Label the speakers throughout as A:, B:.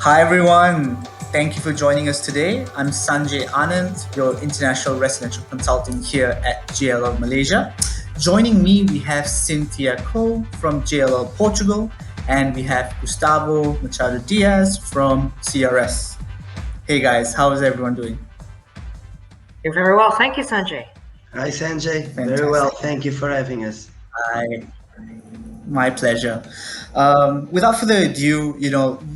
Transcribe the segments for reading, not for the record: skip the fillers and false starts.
A: Hi everyone, thank you for joining us today. I'm Sanjay Anand, your international residential consultant here at JLL Malaysia. Joining me, we have Cynthia Ko from JLL Portugal, and we have Gustavo Machado Diaz from CRS. Hey guys, how is everyone doing?
B: You're very well. Thank you, Sanjay.
C: Hi, Sanjay.
A: Fantastic.
C: Very well. Thank you for having us.
A: Hi. My pleasure. Without further ado,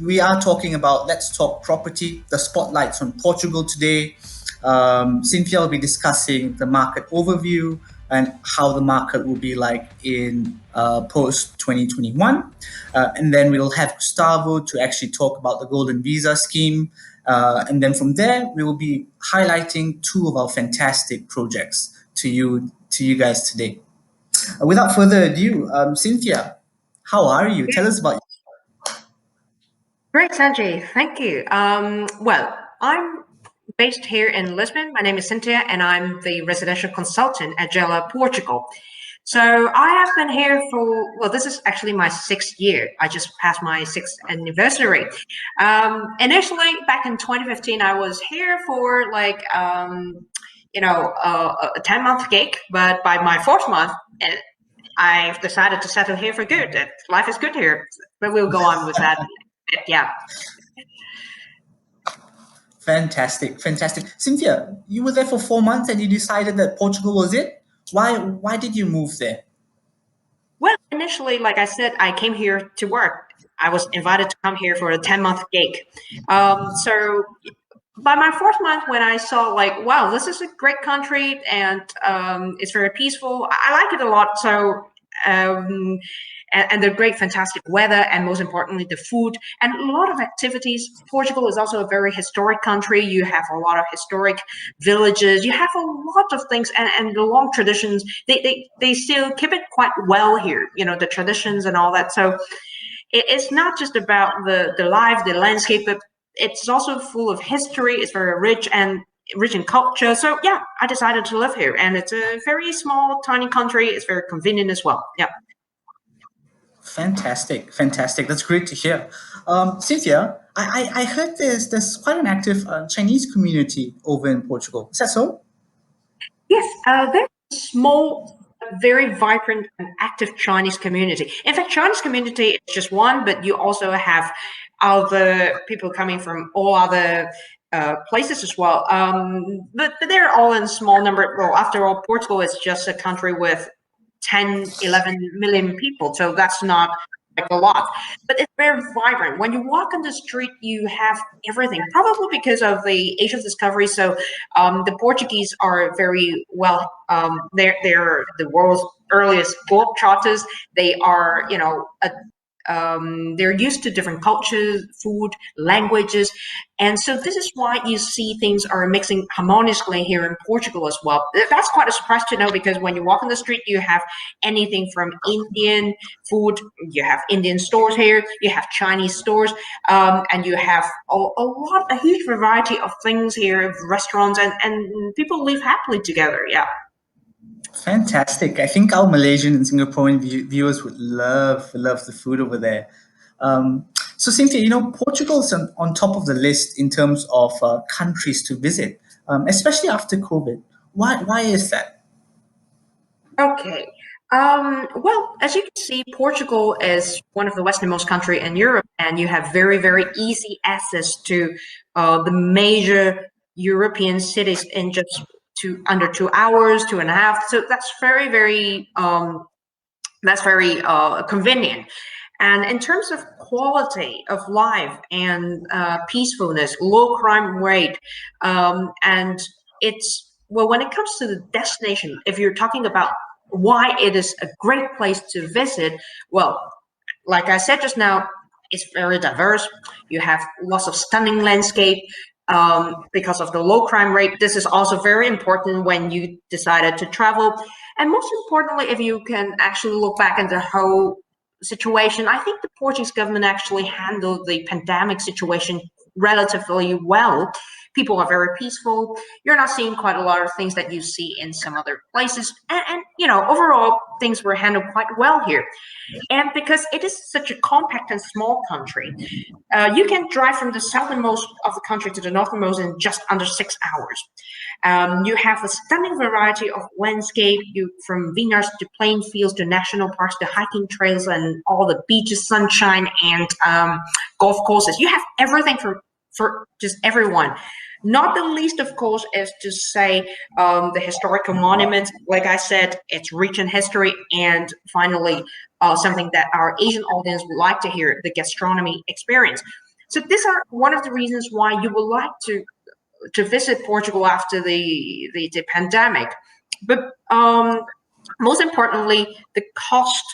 A: we are talking about Let's Talk Property, the spotlight's on Portugal today. Cynthia will be discussing the market overview and how the market will be like in post 2021. And then we'll have Gustavo to actually talk about the Golden Visa scheme. And then from there, we will be highlighting two of our fantastic projects to you guys today. Without further ado, Cynthia, how are you? Tell us about you.
B: Great, Sanjay. Thank you. Well, I'm based here in Lisbon. My name is Cynthia, and I'm the residential consultant at OJLL Portugal. So I have been here for, well, this is actually my 6th year. I just passed my 6th anniversary. Initially, back in 2015, I was here for like, a 10-month gig, but by my 4th month, I've decided to settle here for good. Life is good here, but we'll go on with that. Yeah.
A: Fantastic. Cynthia, you were there for 4 months and you decided that Portugal was it? Why did you move there?
B: Well, initially, like I said, I came here to work. I was invited to come here for a 10-month gig. So by my 4th month, when I saw like, wow, this is a great country and it's very peaceful. I like it a lot. So and the great, fantastic weather, and most importantly, the food and a lot of activities. Portugal is also a very historic country. You have a lot of historic villages. You have a lot of things, and the long traditions. They still keep it quite well here. The traditions and all that. So it's not just about the life, the landscape, but it's also full of history. It's very rich in culture. So yeah, I decided to live here, and it's a very small, tiny country. It's very convenient as well. Yeah.
A: Fantastic. That's great to hear. Cynthia, I heard there's quite an active Chinese community over in Portugal. Is that so?
B: Yes, there's a small, very vibrant and active Chinese community. In fact, Chinese community is just one, but you also have other people coming from all other places as well. But they're all in small number. Well, after all, Portugal is just a country with 10, 11 million people. So that's not like a lot, but it's very vibrant. When you walk on the street, you have everything, probably because of the age of discovery. So the Portuguese are very well, they're the world's earliest globetrotters. They are, they're used to different cultures, food, languages. And so this is why you see things are mixing harmoniously here in Portugal as well. That's quite a surprise to know, because when you walk on the street, you have anything from Indian food, you have Indian stores here, you have Chinese stores, and you have a huge variety of things here, restaurants, and people live happily together. Yeah.
A: Fantastic. I think our Malaysian and Singaporean viewers would love the food over there. So Cynthia, Portugal's on top of the list in terms of countries to visit, especially after COVID. Why is that?
B: Okay. Well, as you can see, Portugal is one of the westernmost country in Europe, and you have very, very easy access to the major European cities in just under 2 hours, 2.5. So that's very, very convenient. And in terms of quality of life and peacefulness, low crime rate, and it's, well, when it comes to the destination, if you're talking about why it is a great place to visit, well, like I said just now, it's very diverse. You have lots of stunning landscape. Because of the low crime rate, this is also very important when you decided to travel. And most importantly, if you can actually look back at the whole situation, I think the Portuguese government actually handled the pandemic situation relatively well, People are very peaceful. You're not seeing quite a lot of things that you see in some other places. And overall, things were handled quite well here. And because it is such a compact and small country, you can drive from the southernmost of the country to the northernmost in just under 6 hours. You have a stunning variety of landscape, from vineyards to plain fields to national parks to hiking trails and all the beaches, sunshine, and golf courses. You have everything for just everyone. Not the least, of course, is to say the historical monuments. Like I said, it's rich in history. And finally, something that our Asian audience would like to hear, the gastronomy experience. So these are one of the reasons why you would like to visit Portugal after the pandemic. But most importantly, the cost,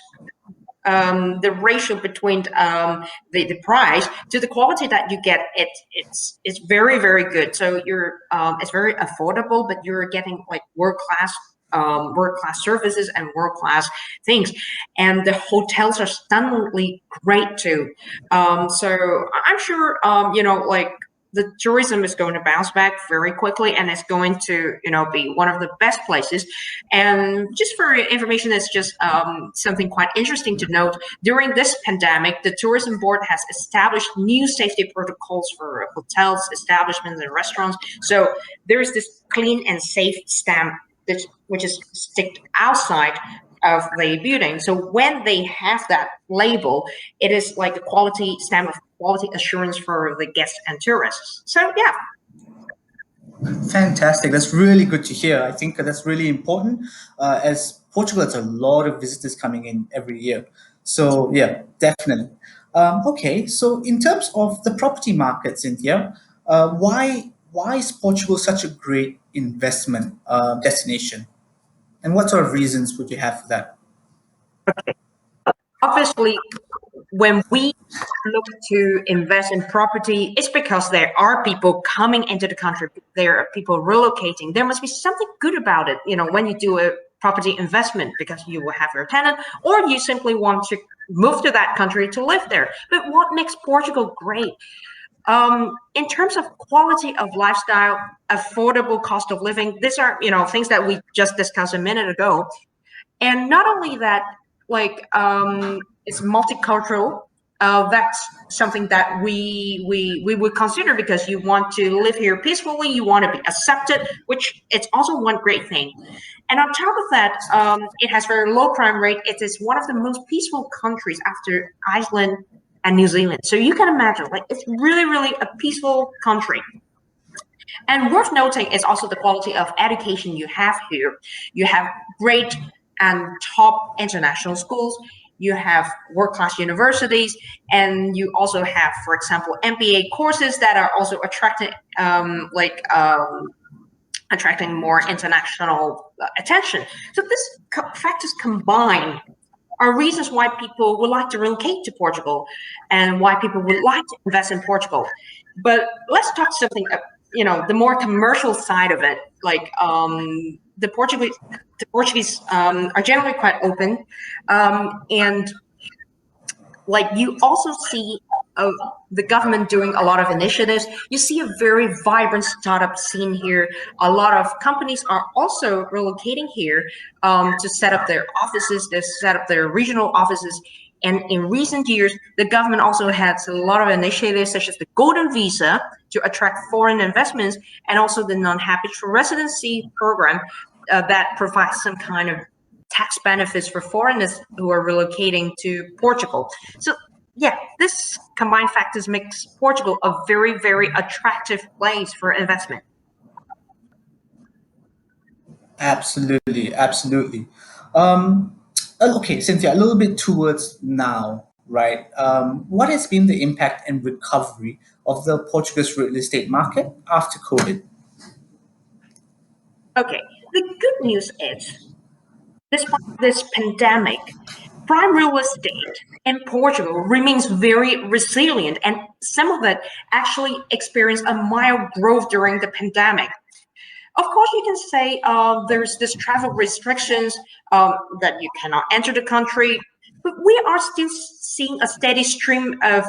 B: the ratio between the price to the quality that you get, it's very, very good. So it's very affordable, but you're getting like world class services and world class things, and the hotels are stunningly great too. So I'm sure like the tourism is going to bounce back very quickly, and it's going to be one of the best places. And just for your information, it's just something quite interesting to note. During this pandemic, the tourism board has established new safety protocols for hotels, establishments, and restaurants. So there's this clean and safe stamp which is sticked outside of the building. So when they have that label, it is like a quality stamp of quality assurance for the guests and tourists. So yeah.
A: Fantastic. That's really good to hear. I think that's really important, as Portugal has a lot of visitors coming in every year. So yeah, definitely. Okay, so in terms of the property market, Cynthia, why is Portugal such a great investment destination, and what sort of reasons would you have for that?
B: Obviously, when we look to invest in property, it's because there are people coming into the country. There are people relocating. There must be something good about it, when you do a property investment, because you will have your tenant, or you simply want to move to that country to live there. But what makes Portugal great? In terms of quality of lifestyle, affordable cost of living, these are, things that we just discussed a minute ago. And not only that, like it's multicultural. That's something that we would consider, because you want to live here peacefully, you want to be accepted, which it's also one great thing. And on top of that, it has very low crime rate. It is one of the most peaceful countries after Iceland and New Zealand. So you can imagine, like, it's really, really a peaceful country. And worth noting is also the quality of education you have here. You have great and top international schools. You have world-class universities, and you also have, for example, MBA courses that are also attracting more international attention. So these factors combined are reasons why people would like to relocate to Portugal, and why people would like to invest in Portugal. But let's talk something, the more commercial side of it. Like the Portuguese are generally quite open, and like you also see the government doing a lot of initiatives. You see a very vibrant startup scene here. A lot of companies are also relocating here to set up their offices, to set up their regional offices. And in recent years, the government also has a lot of initiatives, such as the Golden Visa to attract foreign investments, and also the non-habitual residency program that provides some kind of tax benefits for foreigners who are relocating to Portugal. So yeah, this combined factors makes Portugal a very, very attractive place for investment.
A: Absolutely, absolutely. Um, okay, Cynthia, a little bit towards now, right? What has been the impact and recovery of the Portuguese real estate market after COVID?
B: Okay, the good news is, despite this pandemic, prime real estate in Portugal remains very resilient, and some of it actually experienced a mild growth during the pandemic. Of course, you can say there's this travel restrictions, that you cannot enter the country, but we are still seeing a steady stream of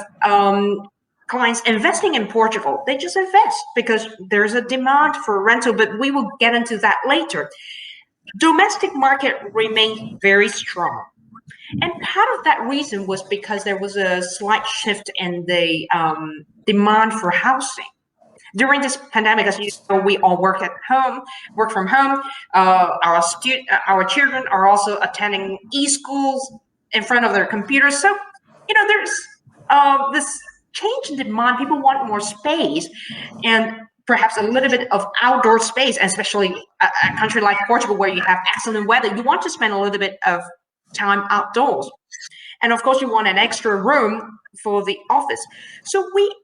B: clients investing in Portugal, they just invest because there's a demand for rental, but we will get into that later. Domestic market remained very strong. And part of that reason was because there was a slight shift in the demand for housing. During this pandemic, as you know, we all work from home. Our children are also attending e-schools in front of their computers. So, there's this change in demand. People want more space and perhaps a little bit of outdoor space, and especially a country like Portugal where you have excellent weather. You want to spend a little bit of time outdoors. And of course, you want an extra room for the office. So we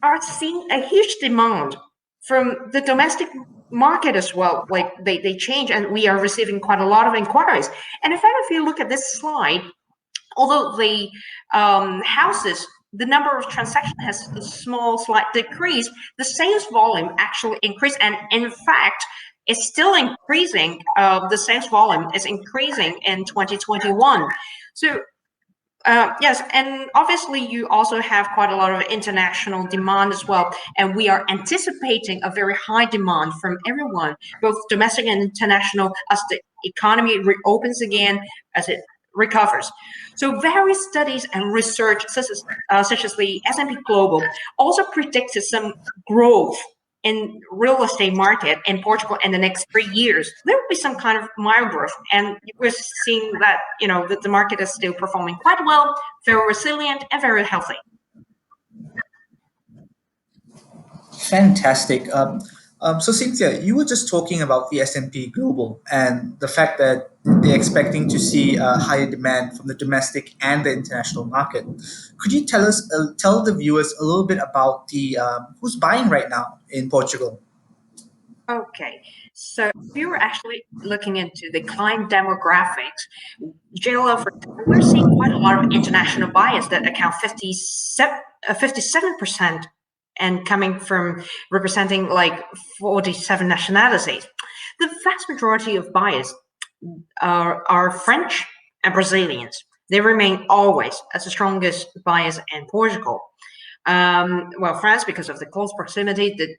B: are seeing a huge demand from the domestic market as well. Like they change, and we are receiving quite a lot of inquiries. And in fact, if you look at this slide, although the houses, the number of transactions has a small slight decrease, the sales volume actually increased. And in fact, it's still increasing. The sales volume is increasing in 2021. So yes, and obviously you also have quite a lot of international demand as well. And we are anticipating a very high demand from everyone, both domestic and international, as the economy reopens again, as it recovers. So various studies and research, such as the S&P Global, also predicted some growth in real estate market in Portugal in the next 3 years. There will be some kind of mild growth, and we're seeing that that the market is still performing quite well, very resilient, and very healthy.
A: Fantastic. So Cynthia, you were just talking about the S&P Global and the fact that they're expecting to see higher demand from the domestic and the international market. Could you tell the viewers a little bit about the who's buying right now in Portugal?
B: Okay, so we were actually looking into the client demographics. JLL, for example, we're seeing quite a lot of international buyers that account 57%, and coming from representing like 47 nationalities. The vast majority of buyers are French and Brazilians. They remain always as the strongest buyers in Portugal. France, because of the close proximity, the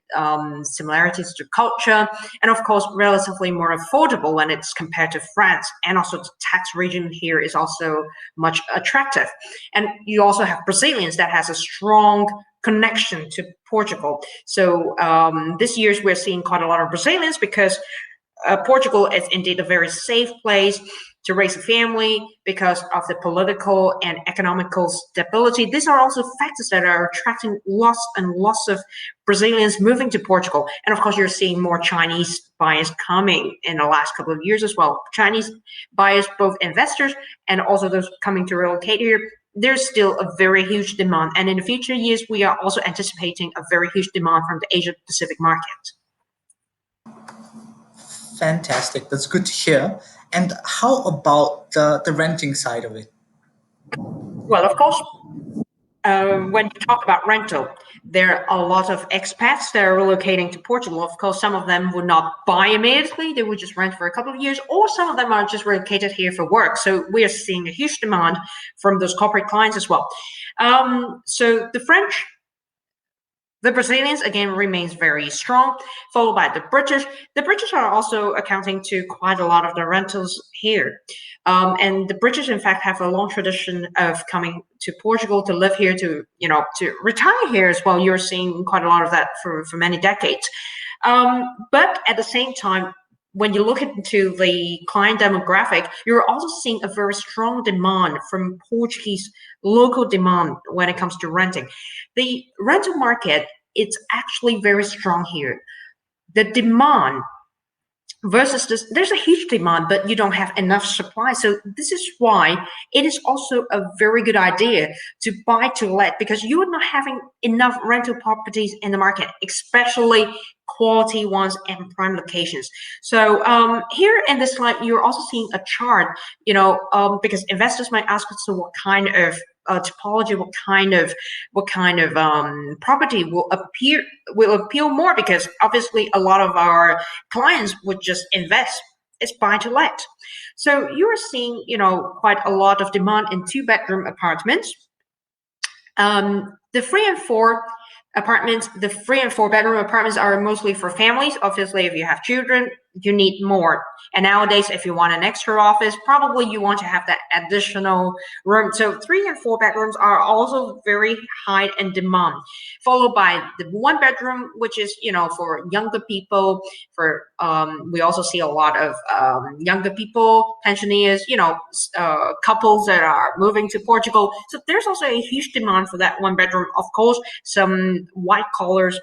B: similarities to culture, and of course, relatively more affordable when it's compared to France. And also the tax region here is also much attractive. And you also have Brazilians that has a strong connection to Portugal. So this year we're seeing quite a lot of Brazilians because Portugal is indeed a very safe place to raise a family because of the political and economical stability. These are also factors that are attracting lots and lots of Brazilians moving to Portugal. And of course, you're seeing more Chinese buyers coming in the last couple of years as well. Chinese buyers, both investors and also those coming to relocate here, there's still a very huge demand. And in the future years, we are also anticipating a very huge demand from the Asia Pacific market.
A: Fantastic. That's good to hear. And how about the renting side of it?
B: Well, of course, when you talk about rental, there are a lot of expats that are relocating to Portugal. Of course, some of them would not buy immediately. They would just rent for a couple of years, or some of them are just relocated here for work. So we are seeing a huge demand from those corporate clients as well. So the French, the Brazilians, again, remains very strong, followed by the British. The British are also accounting to quite a lot of the rentals here. And the British, in fact, have a long tradition of coming to Portugal to live here, to retire here as well. You're seeing quite a lot of that for many decades. But at the same time, when you look into the client demographic, you're also seeing a very strong demand from Portuguese local demand when it comes to renting. The rental market, it's actually very strong here. The demand versus this, there's a huge demand, but you don't have enough supply. So this is why it is also a very good idea to buy to let, because you are not having enough rental properties in the market, especially quality ones and prime locations. So here in this slide, you're also seeing a chart, because investors might ask us, so what kind of typology, what kind of property will appeal more, because obviously a lot of our clients would just invest. It's buy to let. So you're seeing quite a lot of demand in 2-bedroom apartments. The 3 and 4 apartments, the 3 and 4 bedroom apartments are mostly for families. Obviously, if you have children, you need more. And nowadays, if you want an extra office, probably you want to have that additional room. So 3 and 4 bedrooms are also very high in demand, followed by the 1 bedroom, which is, for younger people. For we also see a lot of younger people, pensioners, couples that are moving to Portugal. So there's also a huge demand for that 1 bedroom. Of course, some white collars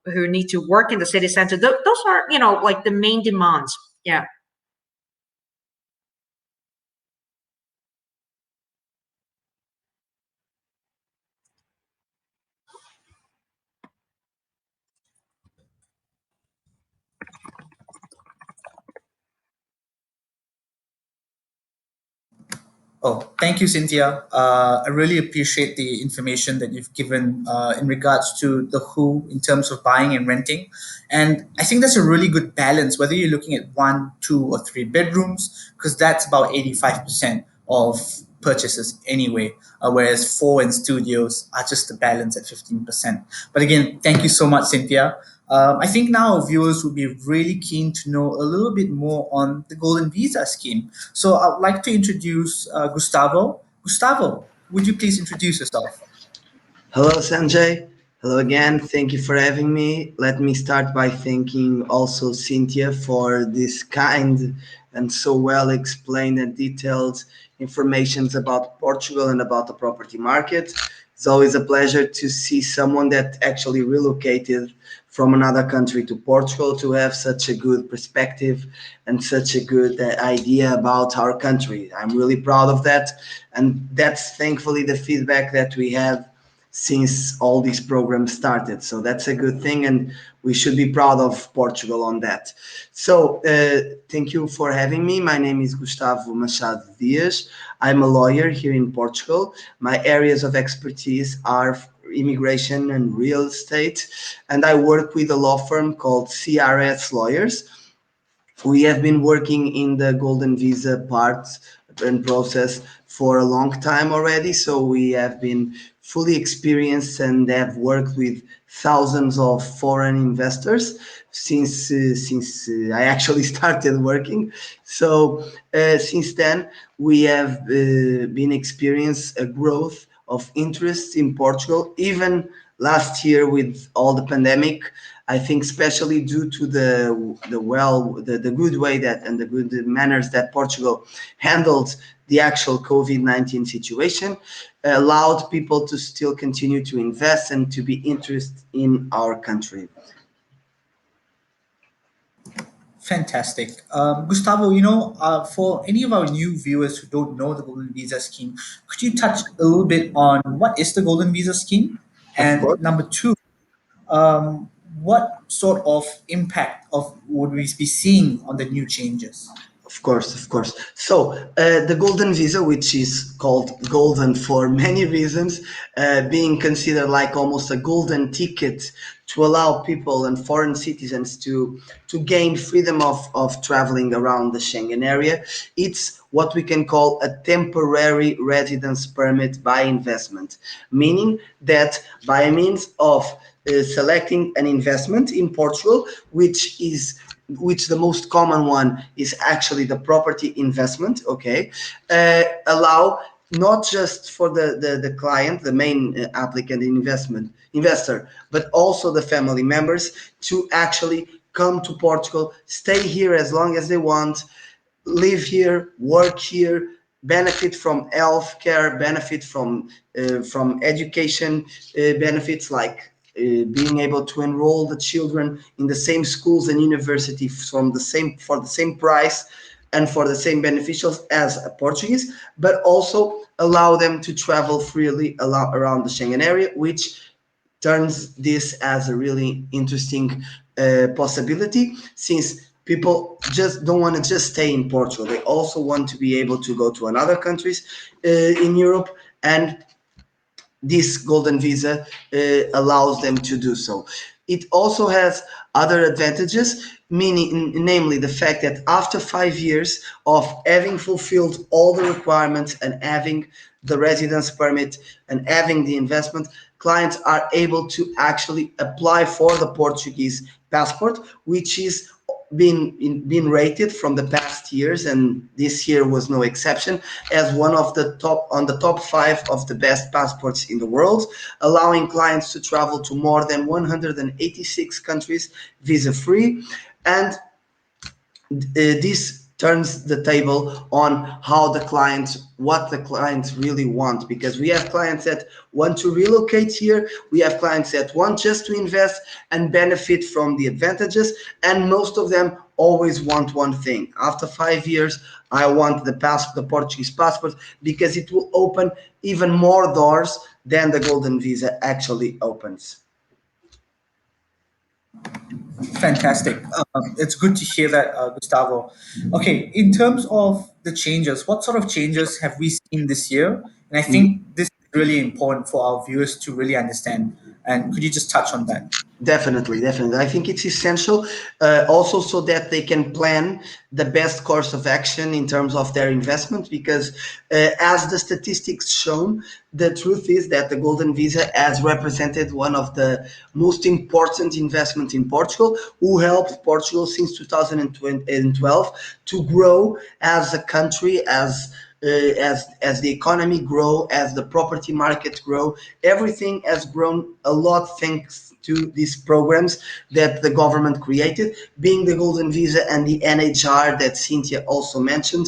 B: who need to work in the city center. Those are, like the main demands. Yeah.
A: Oh, thank you, Cynthia. I really appreciate the information that you've given in regards to the who in terms of buying and renting. And I think that's a really good balance, whether you're looking at 1, 2, or 3 bedrooms, because that's about 85% of purchases anyway, whereas four and studios are just the balance at 15%. But again, thank you so much, Cynthia. I think now our viewers will be really keen to know a little bit more on the Golden Visa scheme. So I'd like to introduce Gustavo. Gustavo, would you please introduce yourself?
C: Hello, Sanjay. Hello again. Thank you for having me. Let me start by thanking also Cynthia for this kind and so well explained and detailed informations about Portugal and about the property market. It's always a pleasure to see someone that actually relocated from another country to Portugal to have such a good perspective and such a good idea about our country. I'm really proud of that. And that's thankfully the feedback that we have since all these programs started. So that's a good thing, and we should be proud of Portugal on that. So thank you for having me. My name is Gustavo Machado Dias. I'm a lawyer here in Portugal. My areas of expertise are immigration and real estate, and I work with a law firm called CRS Lawyers. We have been working in the golden visa part and process for a long time already, so we have been fully experienced and have worked with thousands of foreign investors since I actually started working. So since then we have been experienced a growth of interest in Portugal. Even last year with all the pandemic, I think especially due to the good way that and the good manners that Portugal handled the actual COVID-19 situation, allowed people to still continue to invest and to be interested in our country.
A: Fantastic. Gustavo, for any of our new viewers who don't know the Golden Visa scheme, could you touch a little bit on what is the Golden Visa scheme?
C: Of
A: And
C: course.
A: number two, what sort of impact of would we be seeing on the new changes?
C: Of course, of course. So the golden visa, which is called golden for many reasons, being considered like almost a golden ticket to allow people and foreign citizens to gain freedom of traveling around the Schengen area. It's what we can call a temporary residence permit by investment, meaning that by means of selecting an investment in Portugal, which the most common one is actually the property investment, okay, allow not just for the client, the main applicant investment investor, but also the family members to actually come to Portugal, stay here as long as they want, live here, work here, benefit from health care, benefit from education benefits like being able to enroll the children in the same schools and university from the same for the same price and for the same beneficials as a Portuguese, but also allow them to travel freely around the Schengen area, which turns this as a really interesting possibility since people just don't want to just stay in Portugal. They also want to be able to go to another countries in Europe, and this golden visa allows them to do so. It also has other advantages, meaning namely the fact that after 5 years of having fulfilled all the requirements and having the residence permit and having the investment, clients are able to actually apply for the Portuguese passport, which is been rated from the past years, and this year was no exception, as one of the top 5 of the best passports in the world, allowing clients to travel to more than 186 countries visa free. And this turns the table on what the clients really want, because we have clients that want to relocate here, we have clients that want just to invest and benefit from the advantages, and most of them always want one thing: after 5 years I want the Portuguese passport, because it will open even more doors than the golden visa actually opens.
A: Fantastic. It's good to hear that, Gustavo. Okay, in terms of the changes, what sort of changes have we seen this year? And I think this is really important for our viewers to really understand. And could you just touch on that?
C: Definitely, definitely. I think it's essential, also so that they can plan the best course of action in terms of their investment. Because, as the statistics shown, the truth is that the Golden Visa has represented one of the most important investments in Portugal, who helped Portugal since 2012 to grow as a country, as the economy grow, as the property market grow. Everything has grown a lot thanks to these programs that the government created, being the Golden Visa and the NHR that Cynthia also mentioned.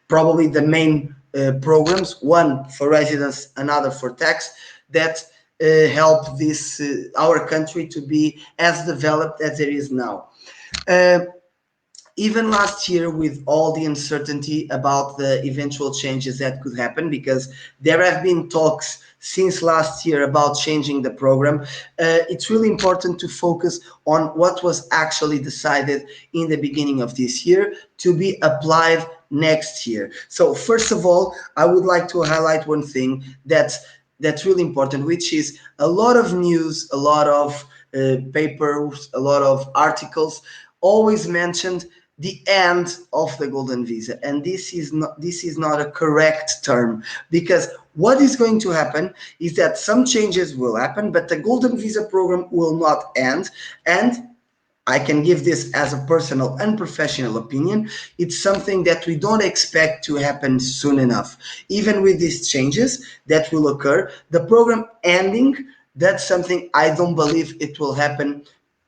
C: Probably the main programs, one for residence, another for tax, that help this our country to be as developed as it is now. Uh, Even last year, with all the uncertainty about the eventual changes that could happen, because there have been talks since last year about changing the program, it's really important to focus on what was actually decided in the beginning of this year to be applied next year. So first of all, I would like to highlight one thing that's really important, which is a lot of news, a lot of papers, a lot of articles always mentioned the end of the golden visa, and this is not a correct term, because what is going to happen is that some changes will happen, but the golden visa program will not end. And I can give this as a personal and professional opinion. It's something that we don't expect to happen soon enough. Even with these changes that will occur, the program ending, that's something I don't believe it will happen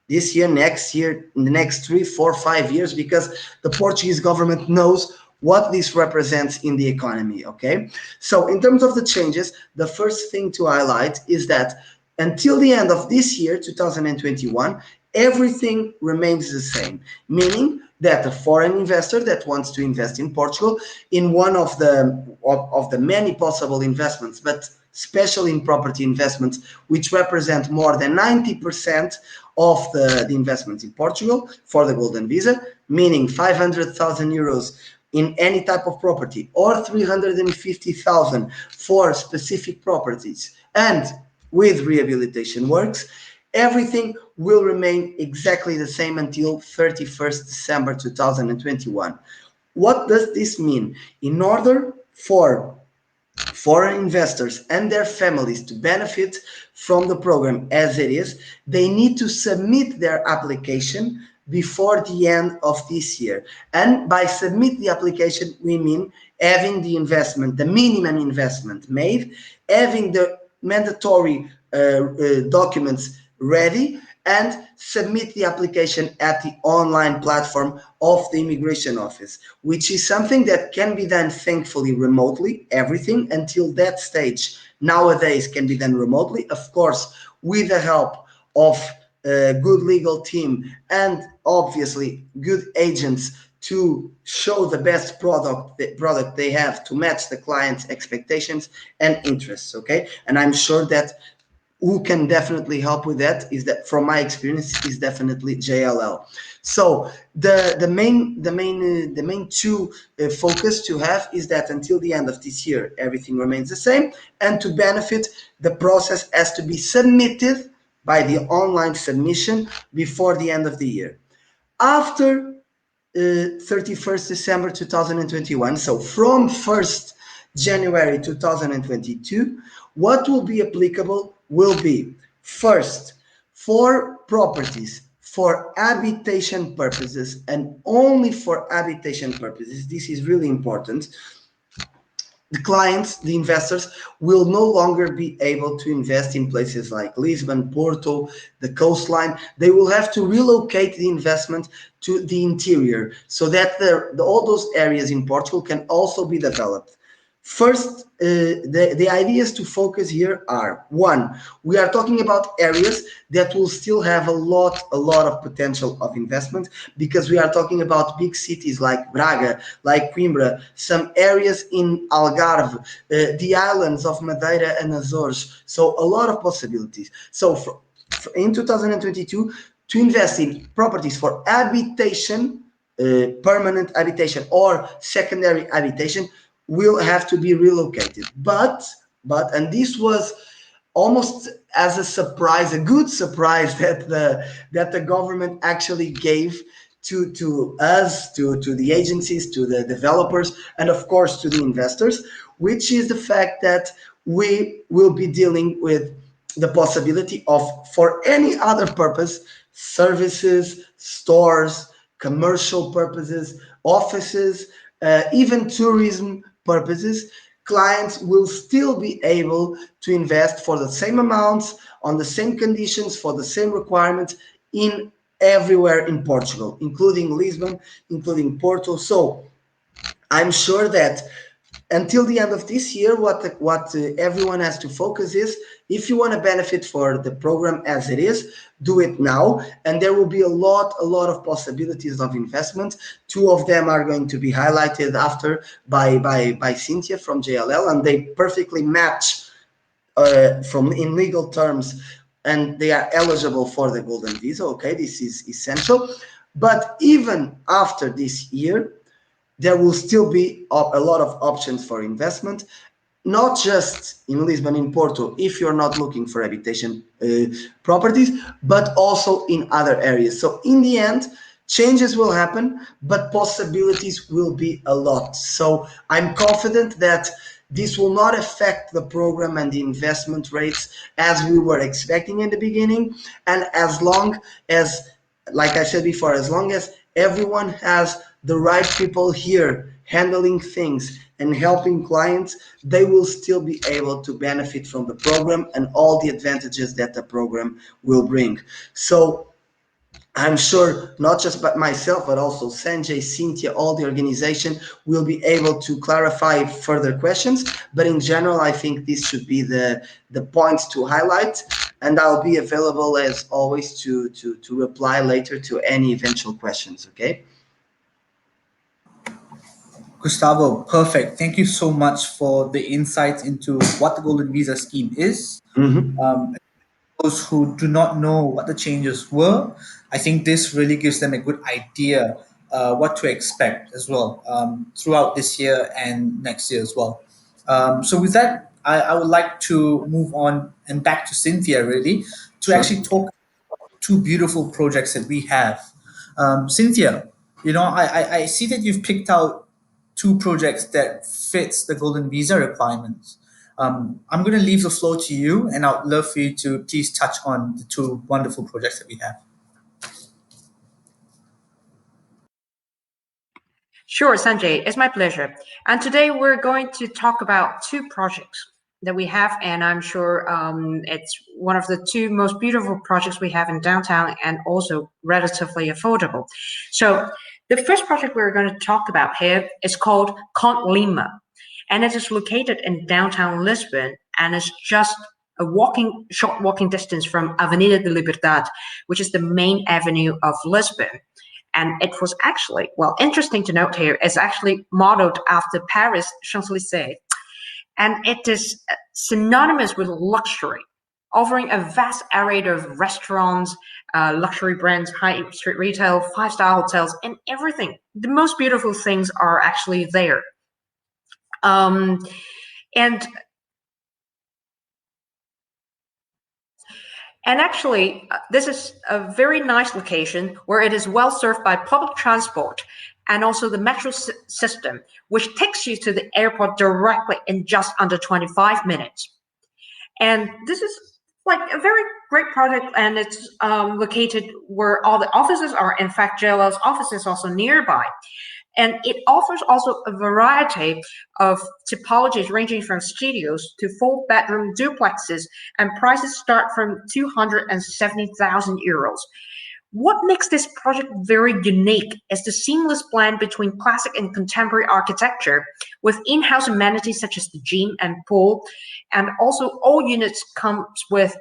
C: this year, next year, in the next 3, 4, 5 years, because the Portuguese government knows what this represents in the economy. Okay, so in terms of the changes, the first thing to highlight is that until the end of this year, 2021, everything remains the same, meaning that a foreign investor that wants to invest in Portugal in one of the many possible investments, but especially in property investments, which represent more than 90% of the investments in Portugal for the golden visa, meaning 500,000 euros in any type of property, or 350,000 for specific properties, and with rehabilitation works, everything will remain exactly the same until 31st December 2021. What does this mean? In order for foreign investors and their families to benefit from the program as it is, they need to submit their application before the end of this year. And by submit the application, we mean having the minimum investment made, having the mandatory documents ready, and submit the application at the online platform of the immigration office, which is something that can be done thankfully remotely. Everything until that stage nowadays can be done remotely, of course, with the help of a good legal team and obviously good agents to show the best product they have to match the client's expectations and interests. Okay, and I'm sure that who can definitely help with that is, that from my experience, is definitely JLL. So the main two focus to have is that until the end of this year everything remains the same, and to benefit, the process has to be submitted by the online submission before the end of the year. After 31st December 2021, so from 1st January 2022, what will be applicable will be first for properties for habitation purposes and only for habitation purposes. This is really important. The clients, the investors, will no longer be able to invest in places like Lisbon, Porto, the coastline. They will have to relocate the investment to the interior so that all those areas in Portugal can also be developed. First, the ideas to focus here are: one, we are talking about areas that will still have a lot of potential of investment, because we are talking about big cities like Braga, like Coimbra, some areas in Algarve, the islands of Madeira and Azores. So a lot of possibilities. So in 2022, to invest in properties for habitation, permanent habitation or secondary habitation, will have to be relocated. And this was almost as a surprise, a good surprise that the government actually gave to us, to the agencies, to the developers, and of course to the investors, which is the fact that we will be dealing with the possibility of, for any other purpose, services, stores, commercial purposes, offices, even tourism purposes, clients will still be able to invest for the same amounts, on the same conditions, for the same requirements in everywhere in Portugal, including Lisbon, including Porto. So I'm sure that until the end of this year, what everyone has to focus is, if you want to benefit for the program as it is, do it now, and there will be a lot of possibilities of investment. Two of them are going to be highlighted after by Cynthia from JLL, and they perfectly match from in legal terms, and they are eligible for the golden visa. Okay, this is essential. But even after this year, there will still be a lot of options for investment, not just in Lisbon, in Porto, if you're not looking for habitation properties, but also in other areas. So in the end, changes will happen, but possibilities will be a lot. So I'm confident that this will not affect the program and the investment rates as we were expecting in the beginning. And as long as, like I said before, as long as everyone has the right people here handling things and helping clients, they will still be able to benefit from the program and all the advantages that the program will bring. So I'm sure not just by myself, but also Sanjay, Cynthia, all the organization will be able to clarify further questions. But in general, I think this should be the points to highlight. And I'll be available as always to reply later to any eventual questions. Okay.
A: Gustavo, perfect. Thank you so much for the insights into what the Golden Visa scheme is.
C: Mm-hmm.
A: Those who do not know what the changes were, I think this really gives them a good idea what to expect as well throughout this year and next year as well. So with that, I would like to move on and back to Cynthia really to
C: Sure.
A: actually talk two beautiful projects that we have. Cynthia, I see that you've picked out two projects that fits the golden visa requirements. I'm going to leave the floor to you, and I'd love for you to please touch on the two wonderful projects that we have.
B: Sure, Sanjay, it's my pleasure. And today we're going to talk about two projects that we have, and I'm sure it's one of the two most beautiful projects we have in downtown and also relatively affordable. So the first project we're going to talk about here is called Conte Lima, and it is located in downtown Lisbon, and it's just a short walking distance from Avenida de Liberdade, which is the main avenue of Lisbon. And it was actually, well, interesting to note here, it's actually modeled after Paris Champs-Élysées. And it is synonymous with luxury, offering a vast array of restaurants, luxury brands, high street retail, five-star hotels, and everything. The most beautiful things are actually there. And actually, this is a very nice location where it is well served by public transport and also the metro system, which takes you to the airport directly in just under 25 minutes. And this is like a very great project, and it's located where all the offices are. In fact, JLL's office is also nearby. And it offers also a variety of typologies ranging from studios to four-bedroom duplexes, and prices start from 270,000 euros. What makes this project very unique is the seamless blend between classic and contemporary architecture, with in-house amenities such as the gym and pool, and also all units comes with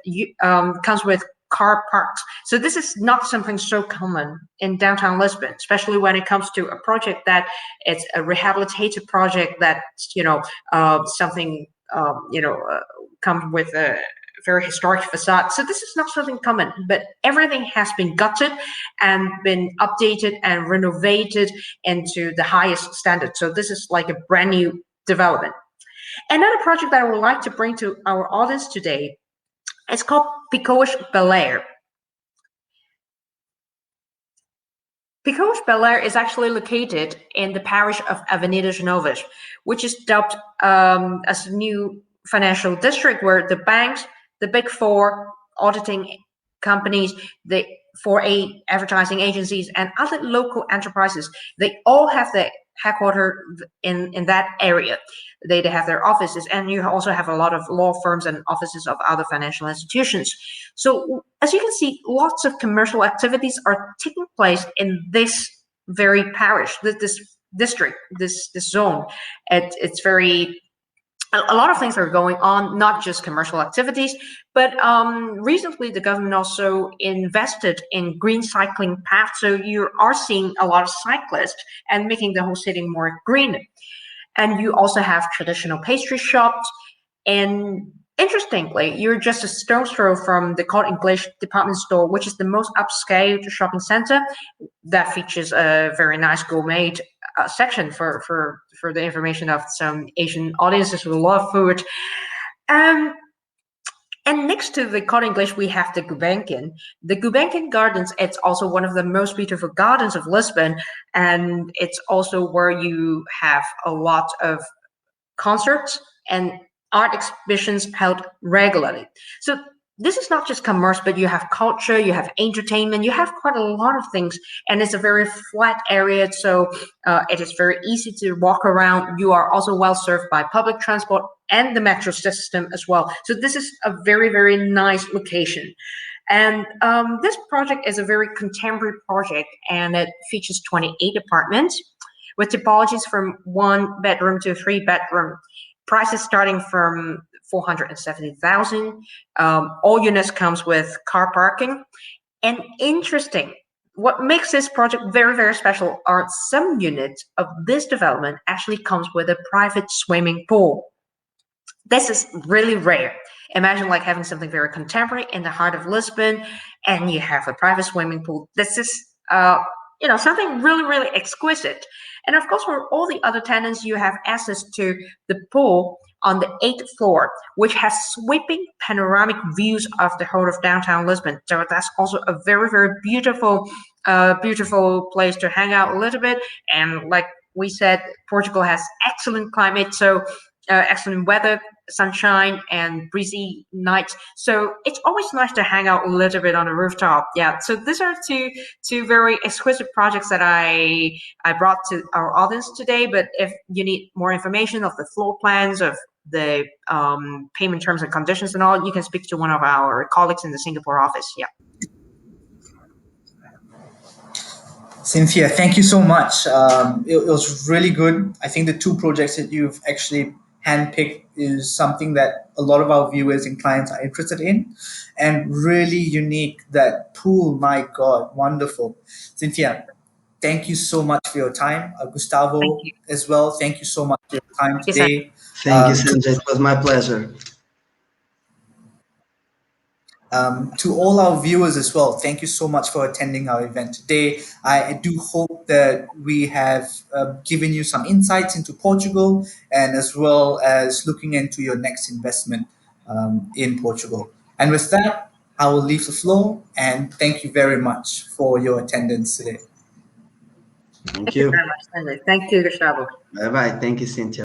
B: car parks. So this is not something so common in downtown Lisbon, especially when it comes to a project that it's a rehabilitated project that something comes with a very historic facade. So this is not something common, but everything has been gutted and been updated and renovated into the highest standard. So this is like a brand new development. Another project that I would like to bring to our audience today is called Picoas Bel Air. Picoas Bel Air is actually located in the parish of Avenidas Novas, which is dubbed as a new financial district where the banks, the big four auditing companies, the 4A advertising agencies, and other local enterprises, they all have their headquarters in that area. They have their offices, and you also have a lot of law firms and offices of other financial institutions. So as you can see, lots of commercial activities are taking place in this very parish, this district, this zone. It's very a lot of things are going on, not just commercial activities, but recently the government also invested in green cycling paths. So you are seeing a lot of cyclists and making the whole city more green. And you also have traditional pastry shops. And interestingly, you're just a stone's throw from the Cod English department store, which is the most upscale shopping center that features a very nice gourmet section for the information of some Asian audiences who love food. Um, and next to the Cod English, we have the Gulbenkian. The Gulbenkian Gardens, it's also one of the most beautiful gardens of Lisbon. And it's also where you have a lot of concerts and art exhibitions held regularly. So this is not just commerce, but you have culture, you have entertainment, you have quite a lot of things, and it's a very flat area, so it is very easy to walk around. You are also well served by public transport and the metro system as well. So this is a very, very nice location. And this project is a very contemporary project, and it features 28 apartments with typologies from 1 bedroom to 3 bedroom. Prices starting from 470,000. All units comes with car parking. And interesting, what makes this project very, very special are some units of this development actually comes with a private swimming pool. This is really rare. Imagine like having something very contemporary in the heart of Lisbon, and you have a private swimming pool. This is something really, really exquisite. And of course, for all the other tenants, you have access to the pool on the 8th floor, which has sweeping panoramic views of the whole of downtown Lisbon. So that's also a very, very beautiful place to hang out a little bit. And like we said, Portugal has excellent climate, so excellent weather, sunshine, and breezy nights. So it's always nice to hang out a little bit on the rooftop. Yeah. So these are two very exquisite projects that I brought to our audience today. But if you need more information of the floor plans, of the payment terms and conditions and all, you can speak to one of our colleagues in the Singapore office. Yeah.
A: Cynthia, thank you so much. It was really good. I think the two projects that you've actually handpicked is something that a lot of our viewers and clients are interested in, and really unique. That pool, my God, wonderful. Cynthia, thank you so much for your time.
B: Thank
A: Gustavo,
B: you.
A: as well, thank you so much for your time
B: Yes, sir.
A: today.
C: Thank you,
A: To
C: Sanjay. It was my pleasure.
A: To all our viewers as well, thank you so much for attending our event today. I do hope that we have given you some insights into Portugal, and as well as looking into your next investment in Portugal. And with that, I will leave the floor, and thank you very much for your attendance today.
C: Thank
B: Thank you
C: you.
B: very much, Sanjay. Thank you, Gustavo.
C: Bye bye. Thank you, Cynthia.